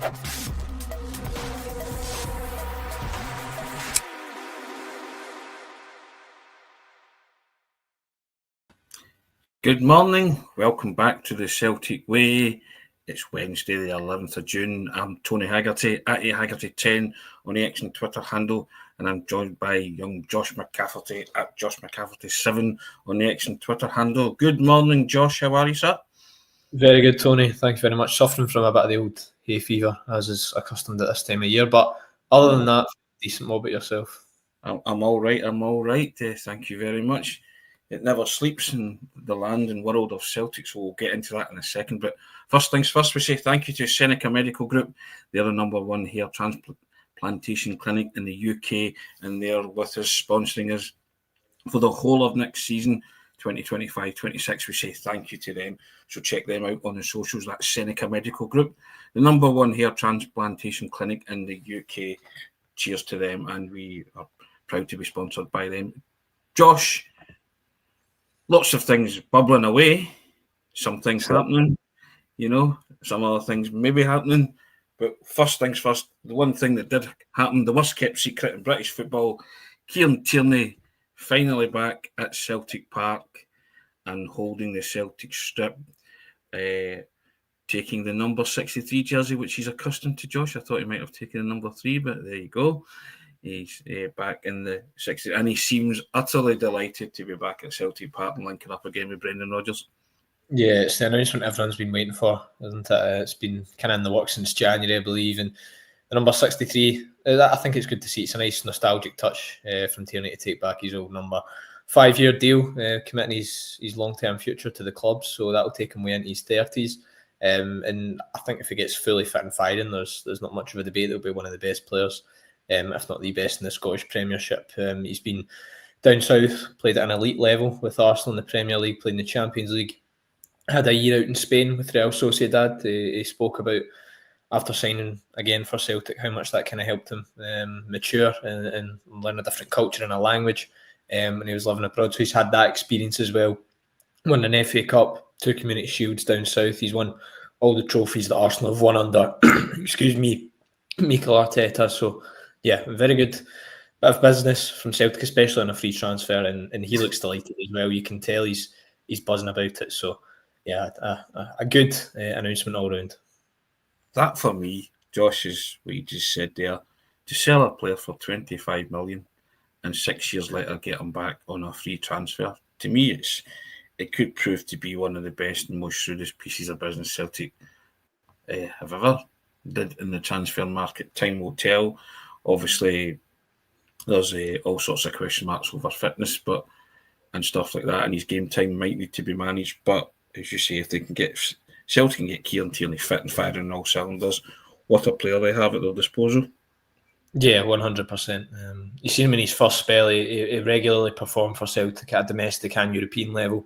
Good morning, welcome back to the Celtic Way. It's Wednesday the 11th of June. I'm Tony Haggerty, at Haggerty10 on the X and Twitter handle, and I'm joined by young Josh McCafferty at Josh McCafferty7 on the X and Twitter handle. Good morning, Josh. How are you, sir? Very good, Tony. Thanks very much. Suffering from a bit of the old hay fever, as is accustomed at this time of year. But other than that, decent. What about yourself? I'm all right. Thank you very much. It never sleeps in the land and world of Celtic, so we'll get into that in a second. But first things first, we say thank you to Seneca Medical Group. They're the #1 hair transplantation clinic in the UK, and they're with us, sponsoring us for the whole of next season, 2025-26. We say thank you to them. So check them out on the socials. That's Seneca Medical Group, the #1 hair transplantation clinic in the UK. Cheers to them, and we are proud to be sponsored by them. Josh, lots of things bubbling away, some things happening, some other things maybe happening. But first things first, the one thing that did happen, the worst kept secret in British football, Kieran Tierney finally back at Celtic Park and holding the Celtic strip, taking the number 63 jersey, which he's accustomed to, Josh. I thought he might have taken the number 3, but there you go. He's back in the 60s, and he seems utterly delighted to be back at Celtic Park and linking up again with Brendan Rodgers. Yeah, it's the announcement everyone's been waiting for, isn't it? It's been kind of in the works since January, I believe. And the number 63, I think it's good to see. It's a nice nostalgic touch from Tierney to take back his old number. 5-year deal, committing his long-term future to the club, so that'll take him way into his 30s. And I think if he gets fully fit and firing, there's not much of a debate. He'll be one of the best players, if not the best, in the Scottish Premiership. He's been down south, played at an elite level with Arsenal in the Premier League, played in the Champions League, had a year out in Spain with Real Sociedad. He spoke about, after signing again for Celtic, how much that kind of helped him mature and learn a different culture and a language. And he was living abroad, so he's had that experience as well. Won an FA Cup, 2 Community Shields down south. He's won all the trophies that Arsenal have won under, Mikel Arteta. So, yeah, very good bit of business from Celtic, especially on a free transfer, and he looks delighted as well. You can tell he's buzzing about it. So, yeah, a good announcement all round. That for me, Josh, is what you just said there. To sell a player for 25 million and 6 years later get him back on a free transfer, to me, it could prove to be one of the best and most shrewdest pieces of business Celtic have ever did in the transfer market. Time will tell. Obviously, there's all sorts of question marks over fitness, and stuff like that, and his game time might need to be managed. But as you say, if they can get Celtic can get Kieran Tierney fit and firing on all cylinders, what a player they have at their disposal. Yeah, 100%. You see him in his first spell. He regularly performed for Celtic at a domestic and European level.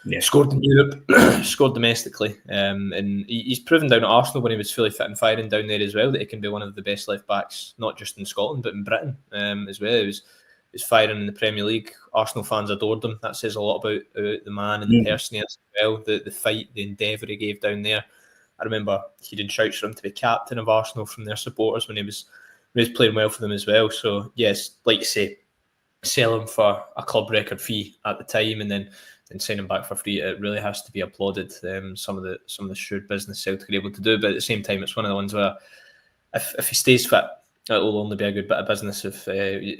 Yeah. Scored in Europe, scored domestically, and he's proven down at Arsenal when he was fully fit and firing down there as well that he can be one of the best left backs, not just in Scotland but in Britain as well. He was firing in the Premier League. Arsenal fans adored him. That says a lot about the man and the person he is as well. The fight, the endeavour he gave down there. I remember hearing shouts for him to be captain of Arsenal from their supporters when he was playing well for them as well. So yes, like you say, sell him for a club record fee at the time, and then sign him back for free. It really has to be applauded. Some of the shrewd business Celtic are able to do, but at the same time, it's one of the ones where if he stays fit, it will only be a good bit of business. If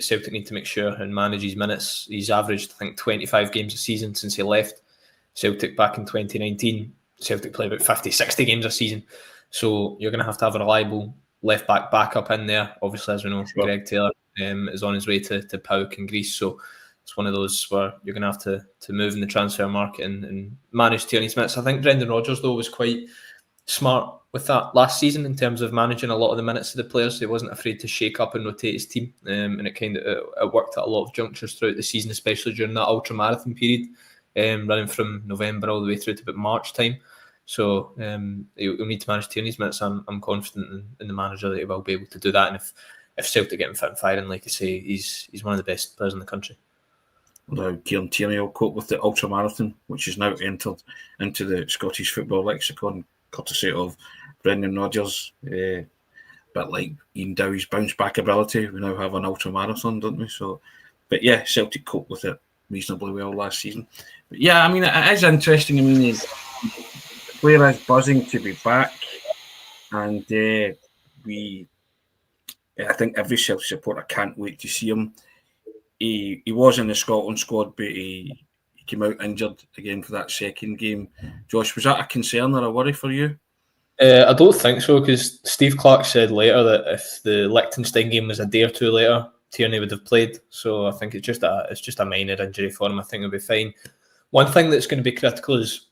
Celtic need to make sure and manage his minutes. He's averaged, I think, 25 games a season since he left Celtic back in 2019. Celtic play about 50, 60 games a season. So you're going to have a reliable left back backup in there. Obviously, as we know, sure. Greg Taylor is on his way to PAOK in Greece. So it's one of those where you're going to have to move in the transfer market and manage Tierney's minutes. I think Brendan Rodgers, though, was quite smart with that last season in terms of managing a lot of the minutes of the players. He wasn't afraid to shake up and rotate his team, and it kind of it worked at a lot of junctures throughout the season, especially during that ultra marathon period, running from November all the way through to about March time. So he'll need to manage Tierney's minutes. I'm confident in the manager that he will be able to do that. And if Celtic get him fit and firing, like I say, he's one of the best players in the country. Now, Kieran Tierney will cope with the ultra marathon, which is now entered into the Scottish football lexicon, courtesy of Brendan Rodgers. bit like Ian Dowie's bounce back ability. We now have an ultra marathon, don't we? So, but yeah, Celtic coped with it reasonably well last season. But yeah, I mean, it is interesting. I mean, the player is buzzing to be back, and I think every Celtic supporter can't wait to see him. He was in the Scotland squad, but he came out injured again for that second game. Josh, was that a concern or a worry for you? I don't think so, because Steve Clarke said later that if the Liechtenstein game was a day or two later, Tierney would have played. So I think it's just a minor injury for him. I think he'll be fine. One thing that's going to be critical is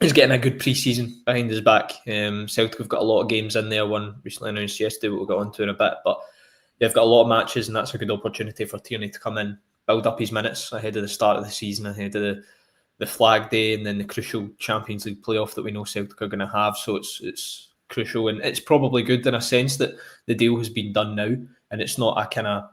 getting a good pre-season behind his back. Celtic have got a lot of games in there. One recently announced yesterday, we'll get on to in a bit, but they've got a lot of matches, and that's a good opportunity for Tierney to come in, build up his minutes ahead of the start of the season, ahead of the flag day, and then the crucial Champions League playoff that we know Celtic are going to have. So it's crucial, and it's probably good in a sense that the deal has been done now, and it's not a kind of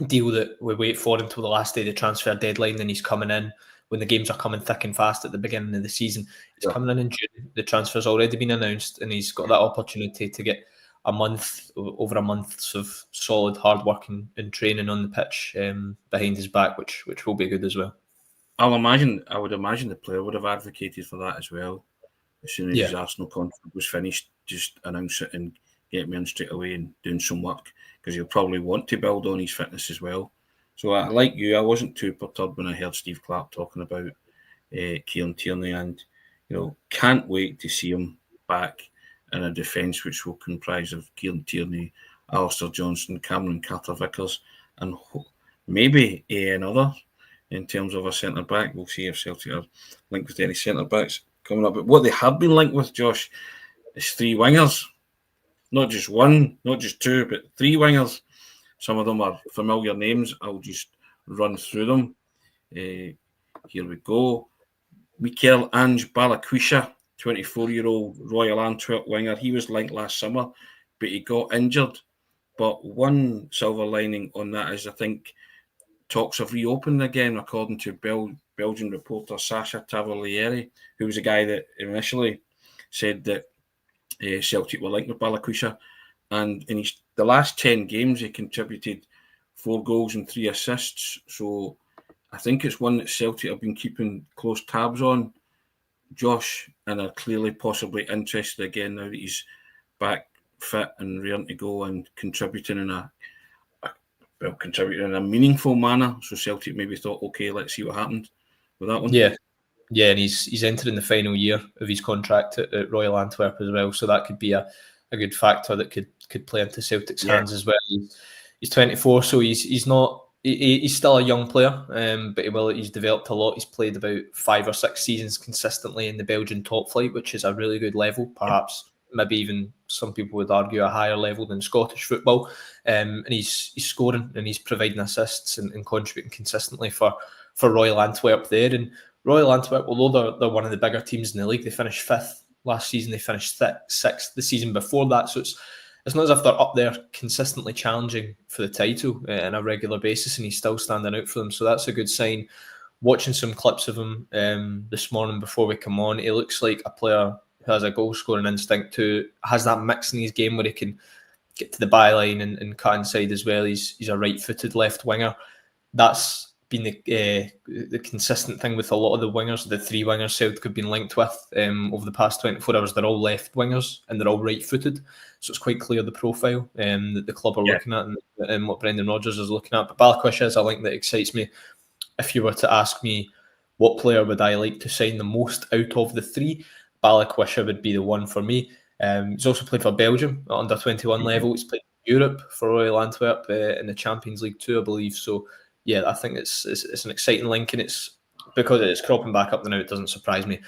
deal that we wait for until the last day of the transfer deadline, and he's coming in when the games are coming thick and fast at the beginning of the season. He's coming in June. The transfer's already been announced, and he's got that opportunity to get over a month of solid hard work and training on the pitch behind his back, which will be good as well. I would imagine the player would have advocated for that as well. As soon as his Arsenal contract was finished, just announce it and get me in straight away and doing some work, because he'll probably want to build on his fitness as well. So like you, I wasn't too perturbed when I heard Steve Clarke talking about Kieran Tierney, and can't wait to see him back in a defence which will comprise of Kieran Tierney, Alistair Johnston, Cameron Carter-Vickers, and maybe another. In terms of a centre back, we'll see if Celtic are linked with any centre backs coming up. But what they have been linked with, Josh, is three wingers. Not just one, not just two, but three wingers. Some of them are familiar names. I'll just run through them. Here we go. Mikel Ange Balikwisha, 24-year-old Royal Antwerp winger. He was linked last summer, but he got injured. But one silver lining on that is, I think, talks have reopened again, according to Belgian reporter Sacha Tavolieri, who was a guy that initially said that Celtic were linked with Balikwisha. And in the last 10 games, he contributed 4 goals and 3 assists. So I think it's one that Celtic have been keeping close tabs on, Josh, and are clearly possibly interested again now that he's back fit and ready to go and contributing in a meaningful manner. So Celtic maybe thought, okay, let's see what happened with that one. Yeah, and he's entering the final year of his contract at Royal Antwerp as well. So that could be a good factor that could play into Celtic's hands as well. He's 24, so he's not. He's still a young player, but he's developed a lot. He's played about 5 or 6 seasons consistently in the Belgian top flight, which is a really good level, perhaps maybe even some people would argue a higher level than Scottish football. And he's scoring and he's providing assists and contributing consistently for Royal Antwerp there. And Royal Antwerp, although they're one of the bigger teams in the league, they finished 5th last season. They finished 6th the season before that. So it's not as if they're up there consistently challenging for the title on a regular basis, and he's still standing out for them. So that's a good sign. Watching some clips of him this morning before we come on, he looks like a player who has a goal-scoring instinct, who has that mix in his game where he can get to the byline and cut inside as well. He's a right-footed left winger. That's been the consistent thing with a lot of the wingers, the 3 wingers Celtic have been linked with over the past 24 hours. They're all left wingers and they're all right-footed. So it's quite clear the profile that the club are looking at and what Brendan Rodgers is looking at. But Balikwisha is a link that excites me. If you were to ask me what player would I like to sign the most out of the 3, Balikwisha would be the one for me. He's also played for Belgium at under 21 level. He's played in Europe for Royal Antwerp in the Champions League too, I believe. So yeah, I think it's an exciting link, and it's because it's cropping back up now. It doesn't surprise me.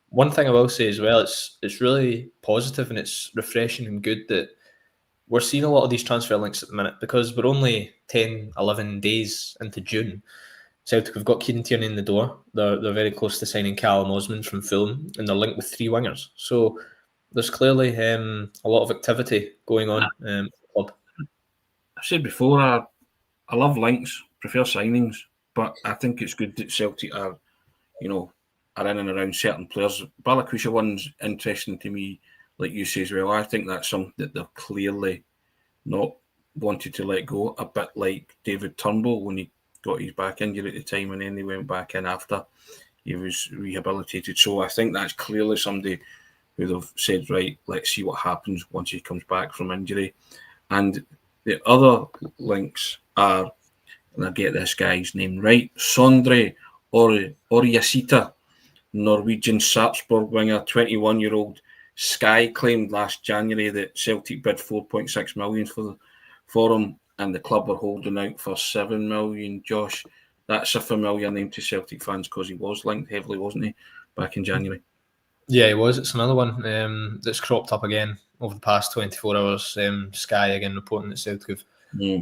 One thing I will say as well, it's really positive and it's refreshing and good that we're seeing a lot of these transfer links at the minute, because we're only 10, 11 days into June. Celtic have got Kieran Tierney in the door. They're very close to signing Callum Osmond from Fulham, and they're linked with 3 wingers. So there's clearly a lot of activity going on at the club. I've said before, I love links, prefer signings, but I think it's good that Celtic are in and around certain players. Balikwisha one's interesting to me, like you say as well. I think that's something that they're clearly not wanted to let go, a bit like David Turnbull when he got his back injury at the time, and then he went back in after he was rehabilitated. So I think that's clearly somebody who'd have said, right, let's see what happens once he comes back from injury. And the other links are, and I get this guy's name right, Sondre Oriasita, Norwegian Sarpsborg winger, 21-year-old. Sky claimed last January that Celtic bid 4.6 million for him, and the club are holding out for 7 million. Josh, that's a familiar name to Celtic fans because he was linked heavily, wasn't he, back in January? Yeah, he was. It's another one that's cropped up again over the past 24 hours. Sky again reporting that Celtic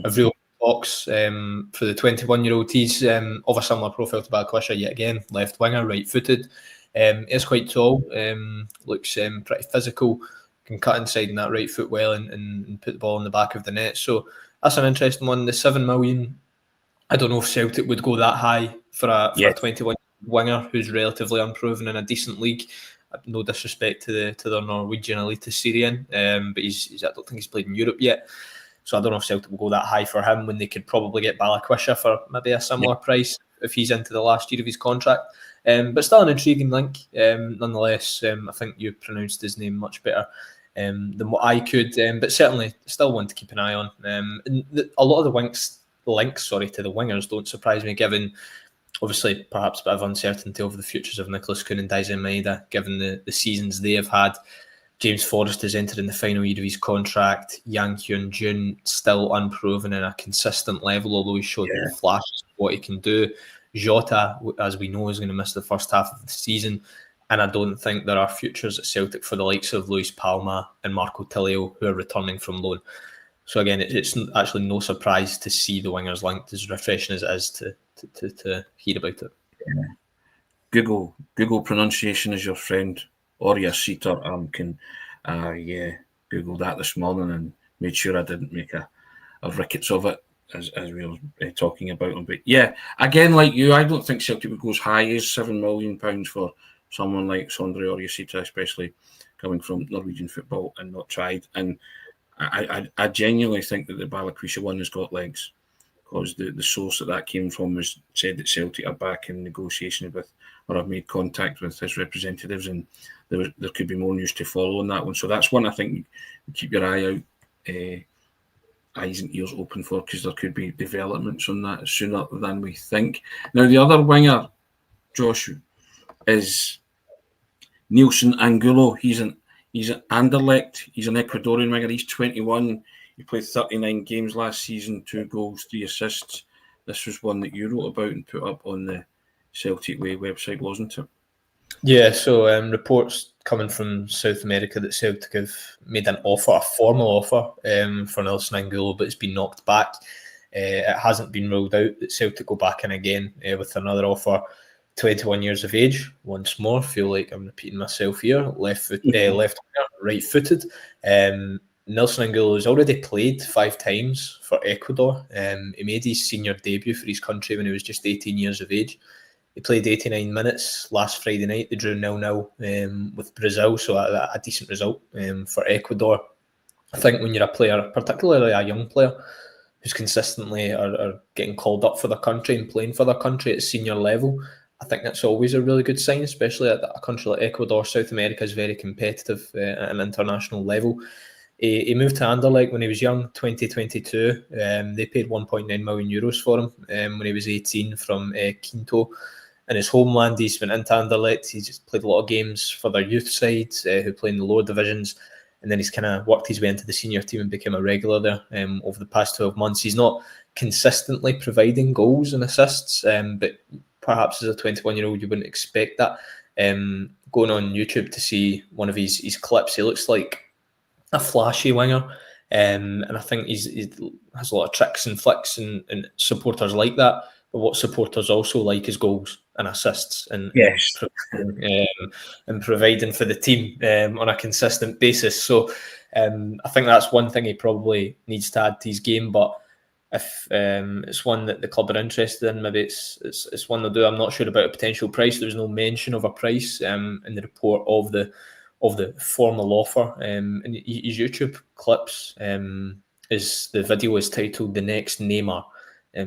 have real talks for the 21-year-old. He's of a similar profile to Balquisha yet again, left winger, right-footed. Is quite tall, looks pretty physical, can cut inside in that right foot well and put the ball in the back of the net. So that's an interesting one. The 7 million, I don't know if Celtic would go that high for a 21 winger who's relatively unproven in a decent league. No disrespect to their Norwegian elite Syrian, but he's I don't think he's played in Europe yet. So I don't know if Celtic will go that high for him when they could probably get Balakwisha for maybe a similar price if he's into the last year of his contract. But still an intriguing link. Nonetheless, I think you pronounced his name much better than what I could. But certainly still one to keep an eye on. A lot of the links to the wingers don't surprise me, given obviously perhaps a bit of uncertainty over the futures of Nicholas Kuhn and Daisen Maeda, given the seasons they have had. James Forrest is entering the final year of his contract. Yang Hyun-jun still unproven in a consistent level, although he showed flashes of what he can do. Jota, as we know, is going to miss the first half of the season. And I don't think there are futures at Celtic for the likes of Luis Palma and Marco Tilio, who are returning from loan. So again, it's actually no surprise to see the wingers linked, as refreshing as it is to hear about it. Google pronunciation is your friend. Oriasita, Googled that this morning and made sure I didn't make a rickets of it as we were talking about them. But yeah, again, like you, I don't think Celtic would go as high as £7 million for someone like Sondre Oriasita, especially coming from Norwegian football and not tried. And I genuinely think that the Balakwisha one has got legs, because the source that came from was said that Celtic are back in negotiation with, or have made contact with his representatives, and there could be more news to follow on that one. So that's one I think you keep your eye out, eyes and ears open for, because there could be developments on that sooner than we think. Now, the other winger, Josh, is Nielsen Angulo. He's an Anderlecht. He's an Ecuadorian winger. He's 21. He played 39 games last season, 2 goals, 3 assists. This was one that you wrote about and put up on the Celtic Way website, wasn't it? Yeah, so reports coming from South America that Celtic have made an offer, a formal offer for Nielsen Angulo, but it's been knocked back. It hasn't been ruled out that Celtic go back in again with another offer. 21 years of age, once more. Feel like I'm repeating myself here. Left winger, right-footed. Nielsen Angulo has already played 5 times for Ecuador. He made his senior debut for his country when he was just 18 years of age. He played 89 minutes last Friday night. They drew 0-0 with Brazil, so a decent result for Ecuador. I think when you're a player, particularly a young player, who's consistently are getting called up for the country and playing for the country at senior level, I think that's always a really good sign, especially at a country like Ecuador. South America is very competitive at an international level. He moved to Anderlecht when he was young, 2022. They paid €1.9 million for him when he was 18 from Quinto. In his homeland, he's been into Anderlecht. He's just played a lot of games for their youth sides who play in the lower divisions. And then he's kind of worked his way into the senior team and became a regular there over the past 12 months. He's not consistently providing goals and assists, but perhaps as a 21-year-old, you wouldn't expect that. Going on YouTube to see one of his clips, he looks like a flashy winger. And I think he has a lot of tricks and flicks, and supporters like that. But what supporters also like is goals and assists and providing for the team on a consistent basis. So I think that's one thing he probably needs to add to his game. But if it's one that the club are interested in, maybe it's one they'll do. I'm not sure about a potential price. There's no mention of a price in the report of the formal offer. In his YouTube clips, the video is titled "The Next Neymar."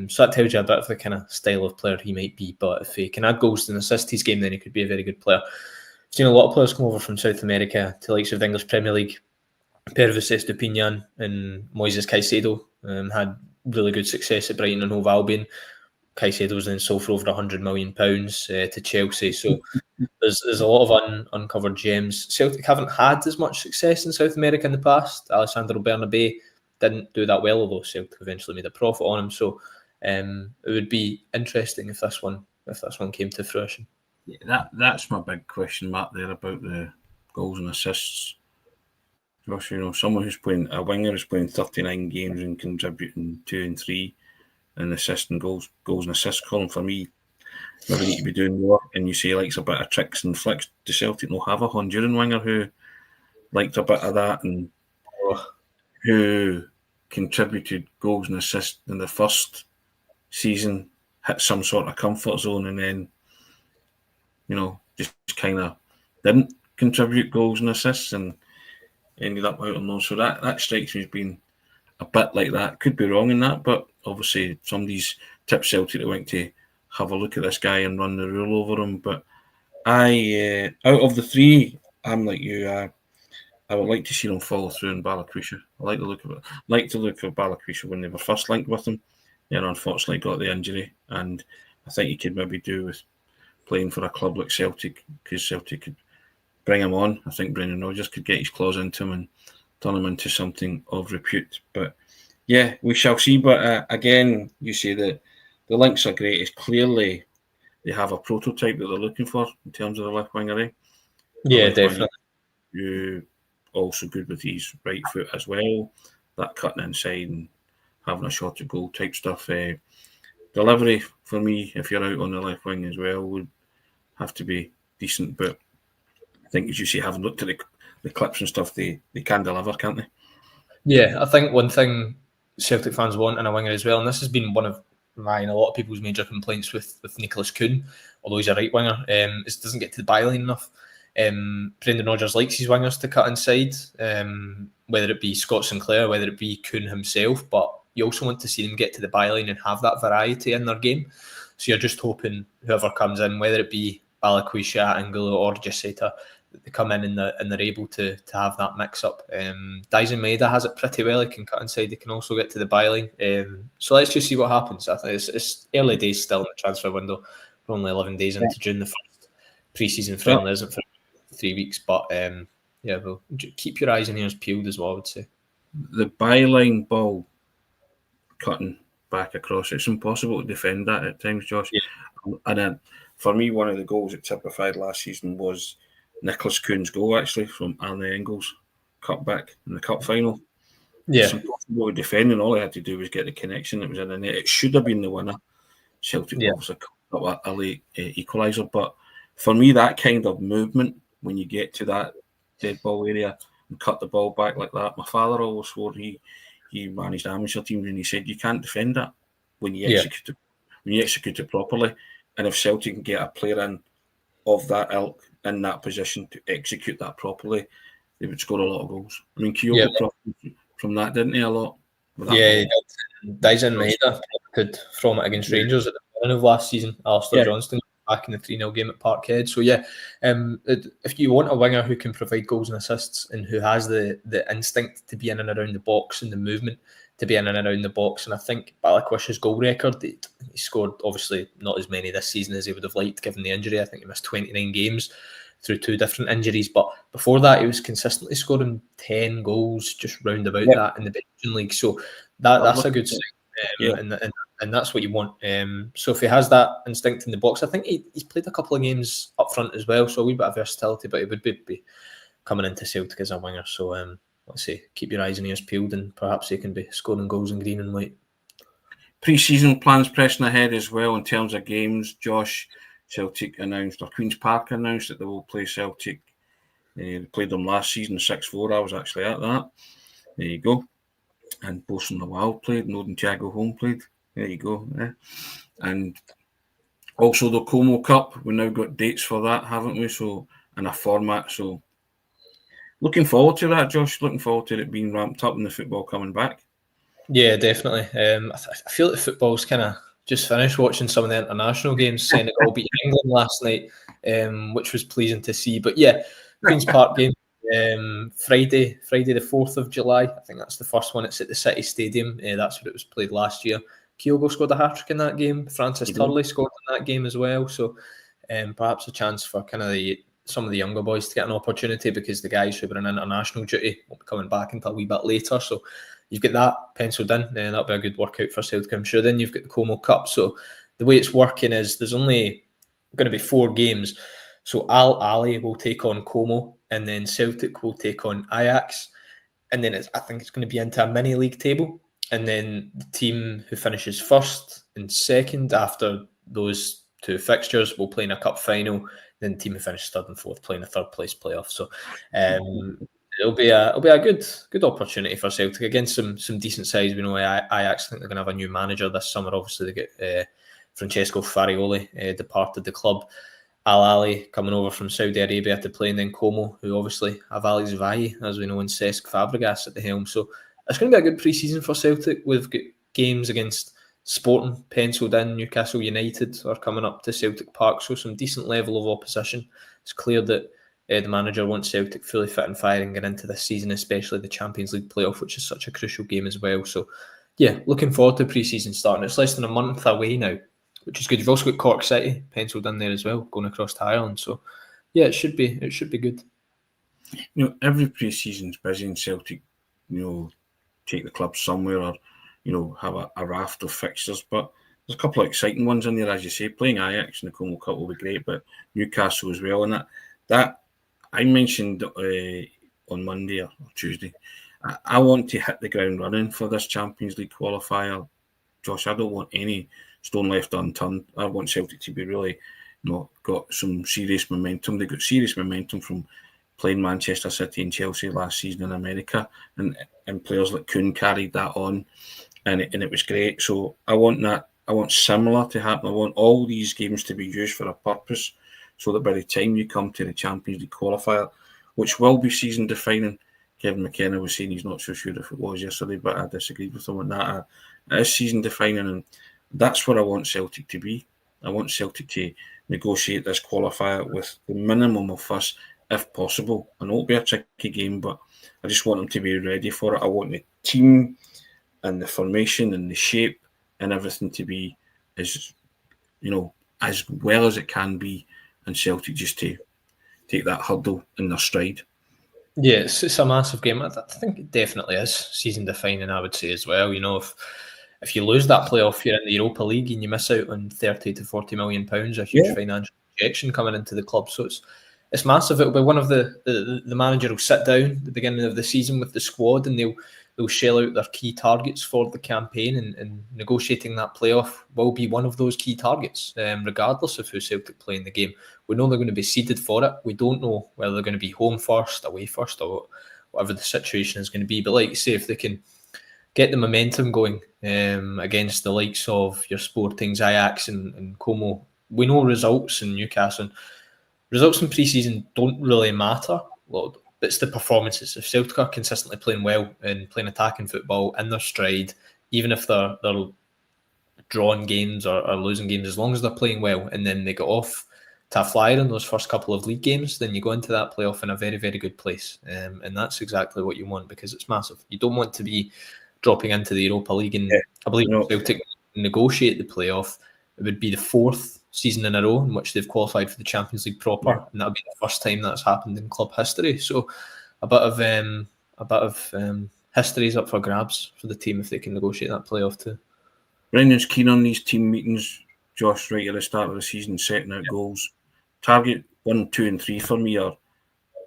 So that tells you a bit of the kind of style of player he might be. But if he can add goals and assist his game, then he could be a very good player. I've seen a lot of players come over from South America to the likes of the English Premier League. Pervis Estupinian and Moises Caicedo had really good success at Brighton and Hove Albion. Caicedo was then sold for over £100 million to Chelsea. So there's a lot of uncovered gems. Celtic haven't had as much success in South America in the past. Alessandro Bernabé didn't do that well, although Celtic eventually made a profit on him. So it would be interesting if this one came to fruition. Yeah, that's my big question mark there about the goals and assists. Josh, someone a winger who's playing 39 games and contributing 2 and 3 and assisting goals and assist column, for me, maybe need to be doing more. And you say likes a bit of tricks and flicks. Do Celtic no have a Honduran winger who liked a bit of that and who contributed goals and assists in the first season, hit some sort of comfort zone, and then just kind of didn't contribute goals and assists and ended up out on loan. So that strikes me as being a bit like that. Could be wrong in that, but obviously somebody's tipped Celtic to want to have a look at this guy and run the rule over him. But I, out of the three, I'm like you. I would like to see them follow through in Balikwisha. I like the look of it. I like to look at Balikwisha when they were first linked with him. Unfortunately got the injury, and I think he could maybe do with playing for a club like Celtic, because Celtic could bring him on. I think Brendan Rodgers could get his claws into him and turn him into something of repute. But yeah, we shall see. But again, you say that the links are great. It's clearly they have a prototype that they're looking for in terms of the left winger. Yeah, definitely. Who also good with his right foot as well. That cutting inside and having a shot at goal type stuff. Delivery for me, if you're out on the left wing as well, would have to be decent. But I think, as you say, having looked at the clips and stuff, they can deliver, can't they? Yeah, I think one thing Celtic fans want in a winger as well, and this has been one of mine, a lot of people's major complaints with Nicholas Kuhn, although he's a right winger, is doesn't get to the byline enough. Brendan Rodgers likes his wingers to cut inside, whether it be Scott Sinclair, whether it be Kuhn himself, but you also want to see them get to the byline and have that variety in their game. So you're just hoping whoever comes in, whether it be Balikwisha, Angulo or Jaceta, they come in and they're able to have that mix up. Dyson Maeda has it pretty well. He can cut inside. He can also get to the byline. So let's just see what happens. I think it's early days still in the transfer window. We're only 11 days into June. The first pre-season friendly isn't for 3 weeks, but well, keep your eyes and ears peeled as well, I would say. The byline ball cutting back across, it's impossible to defend that at times, Josh. Yeah. And then for me, one of the goals that typified last season was Nicholas Kuhn's goal, actually, from Arne Engels, cut back in the cup final. Yeah. It's impossible to defend, and all he had to do was get the connection that was in the net. It should have been the winner. Celtic obviously cut up a late equaliser, but for me, that kind of movement, when you get to that dead ball area and cut the ball back like that, my father always swore he managed amateur teams, and he said you can't defend that when you execute it properly. And if Celtic can get a player in of that ilk in that position to execute that properly, they would score a lot of goals. I mean, Kyogo profited from that, didn't he? A lot. Dyson Maeda could from it against Rangers at the beginning of last season. Alistair Johnston back in the 3-0 game at Parkhead. So if you want a winger who can provide goals and assists and who has the instinct to be in and around the box and the movement to be in and around the box, and I think Balikwisha's goal record, he scored obviously not as many this season as he would have liked given the injury. I think he missed 29 games through 2 different injuries, but before that he was consistently scoring 10 goals just round about that in the Belgian league. So that's a good sign, and that's what you want. So if he has that instinct in the box, I think he's played a couple of games up front as well, so a wee bit of versatility, but he would be coming into Celtic as a winger. So let's say keep your eyes and ears peeled, and perhaps he can be scoring goals in green and white. Pre-season plans pressing ahead as well in terms of games, Josh. Celtic announced, or Queen's Park announced, that they will play Celtic. They played them last season 6-4. I was actually at that. There you go. And Bosun the Wild played. Noden Thiago Home played. There you go. Yeah. And also the Como Cup. We've now got dates for that, haven't we? So, in a format. So, looking forward to that, Josh. Looking forward to it being ramped up and the football coming back. Yeah, definitely. I feel that football's kind of just finished watching some of the international games. Senegal beat England last night, which was pleasing to see. But yeah, Queen's Park game, Friday the 4th of July. I think that's the first one. It's at the City Stadium. That's where it was played last year. Kyogo scored a hat-trick in that game. Francis Turley scored in that game as well. So perhaps a chance for kind of some of the younger boys to get an opportunity, because the guys who were in international duty won't be coming back until a wee bit later. So you've got that penciled in, and that'll be a good workout for Celtic, I'm sure. Then you've got the Como Cup. So the way it's working is there's only going to be 4 games. So Al Ali will take on Como, and then Celtic will take on Ajax. And then I think it's going to be into a mini league table. And then the team who finishes first and second after those 2 fixtures will play in a cup final. Then the team who finishes third and fourth playing a third place playoff. So it'll be a good opportunity for Celtic against some decent sides. We know Ajax think they're going to have a new manager this summer. Obviously, they get Francesco Farioli departed the club. Al Ali coming over from Saudi Arabia to play, and then Como, who obviously have Alex Valle, as we know, and Cesc Fabregas at the helm. So it's going to be a good pre-season for Celtic. We've got games against Sporting penciled in. Newcastle United are coming up to Celtic Park, so some decent level of opposition. It's clear that the manager wants Celtic fully fit and firing get into this season, especially the Champions League playoff, which is such a crucial game as well. So yeah, looking forward to pre-season starting. It's less than a month away now, which is good. You've also got Cork City penciled in there as well, going across to Ireland. So yeah, it should be good. Every pre-season's busy in Celtic, take the club somewhere, or have a raft of fixtures. But there's a couple of exciting ones in there, as you say. Playing Ajax in the Como Cup will be great, but Newcastle as well. And that I mentioned on Monday or Tuesday, I want to hit the ground running for this Champions League qualifier. Josh, I don't want any stone left unturned. I want Celtic to be really, got some serious momentum. They got serious momentum from playing Manchester City and Chelsea last season in America, and players like Kuhn carried that on, and it was great. So I want that. I want similar to happen. I want all these games to be used for a purpose, so that by the time you come to the Champions League qualifier, which will be season defining, Kevin McKenna was saying he's not so sure if it was yesterday, but I disagreed with him on that. It is season defining, and that's where I want Celtic to be. I want Celtic to negotiate this qualifier with the minimum of fuss, if possible. I know it'll be a tricky game, but I just want them to be ready for it. I want the team and the formation and the shape and everything to be as well as it can be, and Celtic just to take that hurdle in their stride. Yeah, it's a massive game. I think it definitely is season defining, I would say as well. If you lose that playoff, you're in the Europa League and you miss out on 30 to 40 million pounds, a huge financial injection coming into the club. So it's massive. It'll be one of the manager will sit down at the beginning of the season with the squad, and they'll shell out their key targets for the campaign, and negotiating that playoff will be one of those key targets, regardless of who Celtic play in the game. We know they're going to be seeded for it. We don't know whether they're going to be home first, away first, or whatever the situation is going to be. But like you say, if they can get the momentum going against the likes of your Sportings, Ajax and Como, we know results in Newcastle. Results in pre-season don't really matter. Well, it's the performances. If Celtic are consistently playing well and playing attacking football in their stride, even if they're drawing games or losing games, as long as they're playing well, and then they get off to a flyer in those first couple of league games, then you go into that playoff in a very, very good place. And that's exactly what you want, because it's massive. You don't want to be dropping into the Europa League. And I believe Celtic negotiate the playoff. It would be the 4th season in a row in which they've qualified for the Champions League proper, and that'll be the first time that's happened in club history. So a bit of history is up for grabs for the team if they can negotiate that playoff too. Brendan's keen on these team meetings, Josh, right at the start of the season, setting out goals. Target 1, 2, and 3 for me are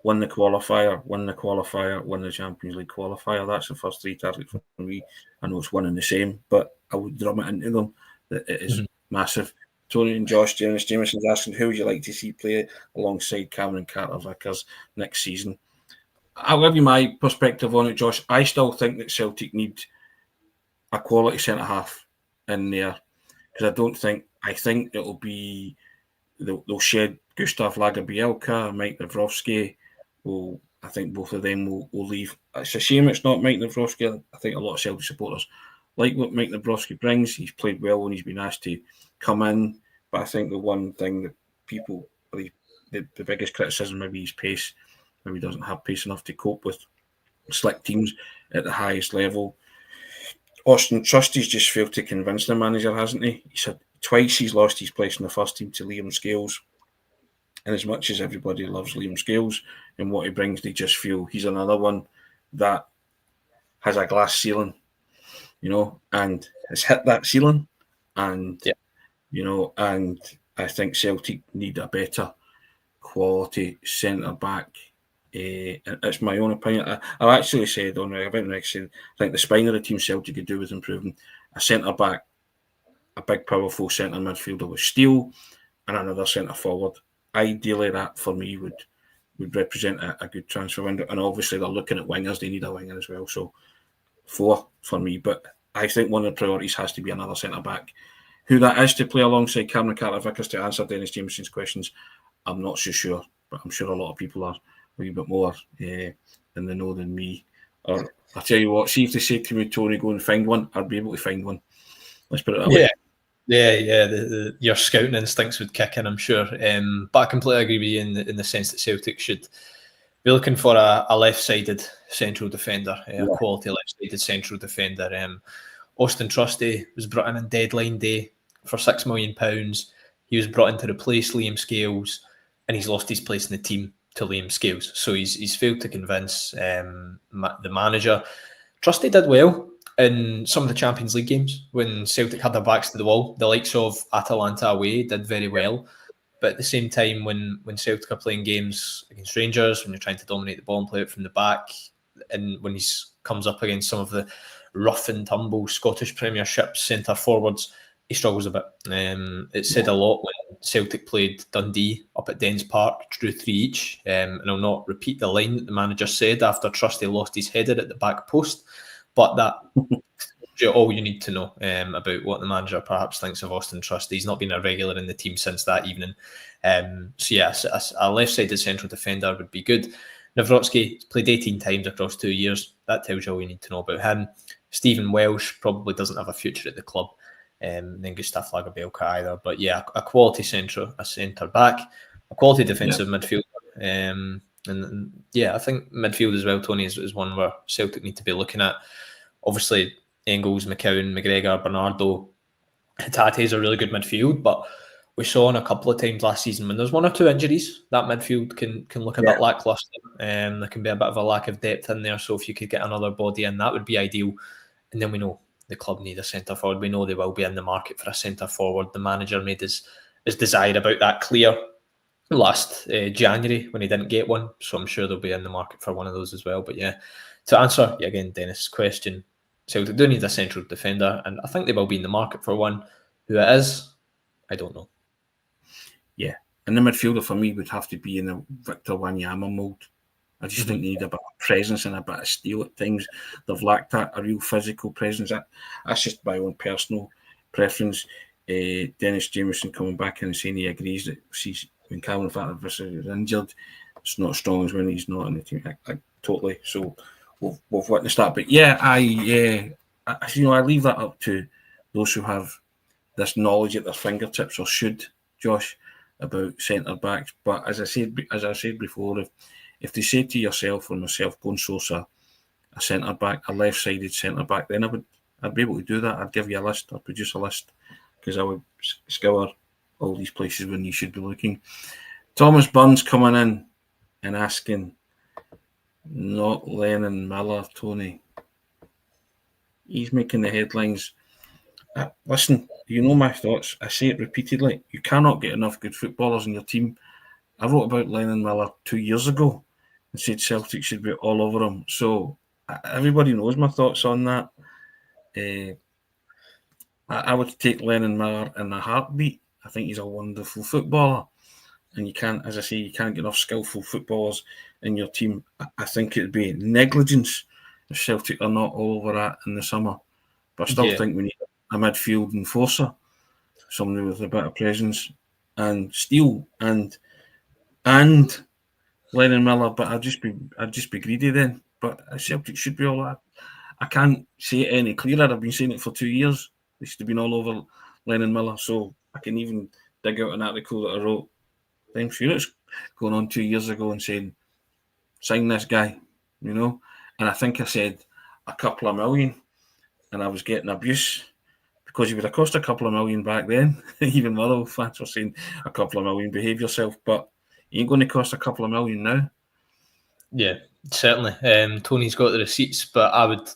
win the qualifier, win the Champions League qualifier. That's the first 3 targets for me. I know it's one and the same, but I would drum it into them. It is massive. Tony and Josh Jameson's asking, who would you like to see play alongside Cameron Carter-Vickers next season? I'll give you my perspective on it, Josh. I still think that Celtic need a quality centre-half in there, because I think it'll be, they'll shed Gustav Lagerbielke, Mike Nawrowski. I think both of them will leave. It's a shame it's not Mike Nawrowski. I think a lot of Celtic supporters like what Mike Nabrowski brings. He's played well when he's been asked to come in. But I think the one thing that people, the biggest criticism, maybe his pace. Maybe he doesn't have pace enough to cope with slick teams at the highest level. Austin Trusty's just failed to convince the manager, hasn't he? He said twice he's lost his place in the first team to Liam Scales. And as much as everybody loves Liam Scales and what he brings, they just feel he's another one that has a glass ceiling, and has hit that ceiling. And, and I think Celtic need a better quality centre-back. It's my own opinion. I've actually said on Event Next, I think the spine of the team Celtic could do with improving. A centre-back, a big, powerful centre midfielder with Steele, and another centre forward. Ideally, that for me would represent a good transfer window. And obviously, they're looking at wingers. They need a winger as well. So 4 for me. But I think one of the priorities has to be another centre back. Who that is to play alongside Cameron Carter-Vickers to answer Dennis Jameson's questions, I'm not so sure. But I'm sure a lot of people are a wee bit more in the know than me. Or I'll tell you what, see if they say to me, Tony, go and find one, I'll be able to find one. Let's put it that way. Yeah. Your scouting instincts would kick in, I'm sure. But I completely agree with you in the sense that Celtic should be looking for a left-sided central defender, a quality left-sided central defender. Austin Trusty was brought in on deadline day for £6 million. He was brought in to replace Liam Scales, and he's lost his place in the team to Liam Scales. So he's failed to convince the manager. Trusty did well in some of the Champions League games when Celtic had their backs to the wall. The likes of Atalanta away did very well. But at the same time, when Celtic are playing games against Rangers, when you're trying to dominate the ball and play it from the back, and when he comes up against some of the rough and tumble Scottish Premiership centre forwards, he struggles a bit. It said a lot when Celtic played Dundee up at Dens Park, drew 3 each. And I'll not repeat the line that the manager said after Trusty lost his header at the back post, but that all you need to know about what the manager perhaps thinks of Austin Trusty. He's not been a regular in the team since that evening. So yes, a left-sided central defender would be good. Navrotski played 18 times across 2 years. That tells you all you need to know about him. Stephen Welsh probably doesn't have a future at the club. And then Gustav Lagerbielke either. But yeah, a quality centre back, a quality defensive midfielder. And yeah, I think midfield as well, Tony, is one where Celtic need to be looking at. Obviously, Engels, McCowan, McGregor, Bernardo, Hatate is a really good midfield, but we saw in a couple of times last season when there's 1 or 2 injuries, that midfield can look a bit lacklustre. There can be a bit of a lack of depth in there, so if you could get another body in, that would be ideal. And then we know the club need a centre forward. We know they will be in the market for a centre forward. The manager made his desire about that clear last January when he didn't get one, so I'm sure they'll be in the market for one of those as well. But yeah, to answer again Dennis's question, Celtic do need a central defender, and I think they will be in the market for one. Who it is, I don't know. Yeah, and the midfielder for me would have to be in the Victor Wanyama mould. I just think they need a bit of presence and a bit of steel at times. They've lacked that, a real physical presence. That's just my own personal preference. Dennis Jameson coming back in and saying he agrees that when Calvin Carter-Vickers is injured, it's not as strong as when he's not in the team. I totally. So we've witnessed that. But yeah, I leave that up to those who have this knowledge at their fingertips, or should, Josh, about centre backs. But as I said before, if they say to yourself or myself, go and source a centre back, a left-sided centre back, then I'd be able to do that. I'd give you a list. I'd produce a list, because I would scour all these places when you should be looking. Thomas Burns coming in and asking, not Lennon Miller, Tony. He's making the headlines. Listen, you know my thoughts. I say it repeatedly. You cannot get enough good footballers in your team. I wrote about Lennon Miller 2 years ago and said Celtic should be all over him. So everybody knows my thoughts on that. I would take Lennon Miller in a heartbeat. I think he's a wonderful footballer. And you can't, as I say, you can't get enough skillful footballers in your team. I think it'd be negligence if Celtic are not all over that in the summer. But I still think we need a midfield enforcer, somebody with a bit of presence and steel and Lennon Miller. But I'd just be greedy then. But Celtic should be all that. I can't say it any clearer. I've been saying it for 2 years. They should have been all over Lennon Miller. So I can even dig out an article that I wrote. I'm sure it's going on 2 years ago and saying, sign this guy, you know. And I think I said a couple of million, and I was getting abuse because he would have cost a couple of million back then. Even Motherwell fans were saying a couple of million, behave yourself, but he ain't going to cost a couple of million now. Yeah, certainly. Tony's got the receipts, but I would,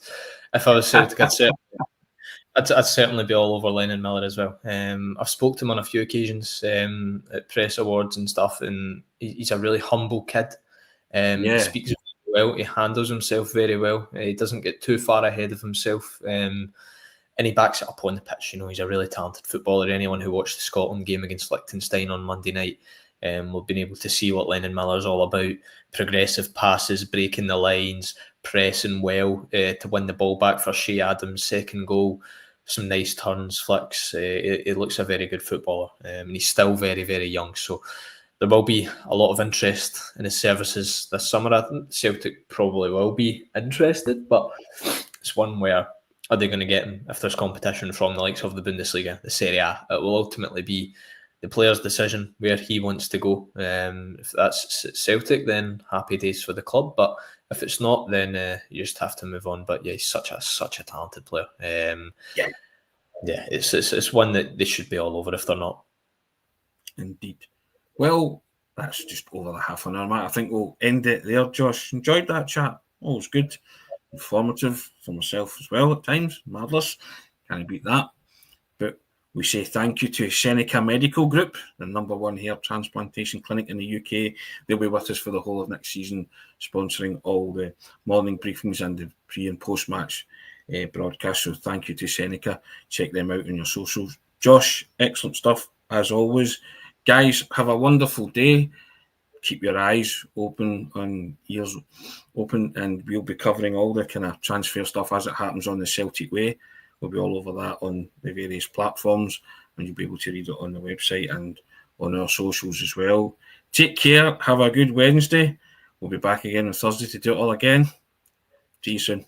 if I was Celtic, I'd certainly be all over Lennon Miller as well. I've spoke to him on a few occasions at press awards and stuff, and he's a really humble kid. He speaks very well. He handles himself very well. He doesn't get too far ahead of himself, and he backs it up on the pitch. You know, he's a really talented footballer. Anyone who watched the Scotland game against Liechtenstein on Monday night will have been able to see what Lennon Miller's all about. Progressive passes, breaking the lines, pressing well to win the ball back for Shea Adams' second goal. Some nice turns, flicks. He looks a very good footballer, and he's still very, very young. So there will be a lot of interest in his services this summer. I think Celtic probably will be interested, but it's one where, are they going to get him if there's competition from the likes of the Bundesliga, the Serie A? It will ultimately be the player's decision where he wants to go. If that's Celtic, then happy days for the club. But if it's not, then you just have to move on. But yeah, he's such a talented player. It's one that they should be all over if they're not. Indeed. Well, that's just over the half an hour mark. I think we'll end it there, Josh. Enjoyed that chat. Always good. Informative for myself as well at times. Marvellous. Can't beat that. But we say thank you to Seneca Medical Group, the #1 hair transplantation clinic in the UK. They'll be with us for the whole of next season, sponsoring all the morning briefings and the pre- and post-match broadcast. So thank you to Seneca. Check them out on your socials. Josh, excellent stuff as always. Guys, have a wonderful day. Keep your eyes open and ears open, and we'll be covering all the kind of transfer stuff as it happens on the Celtic Way. We'll be all over that on the various platforms, and you'll be able to read it on the website and on our socials as well. Take care. Have a good Wednesday. We'll be back again on Thursday to do it all again. See you soon.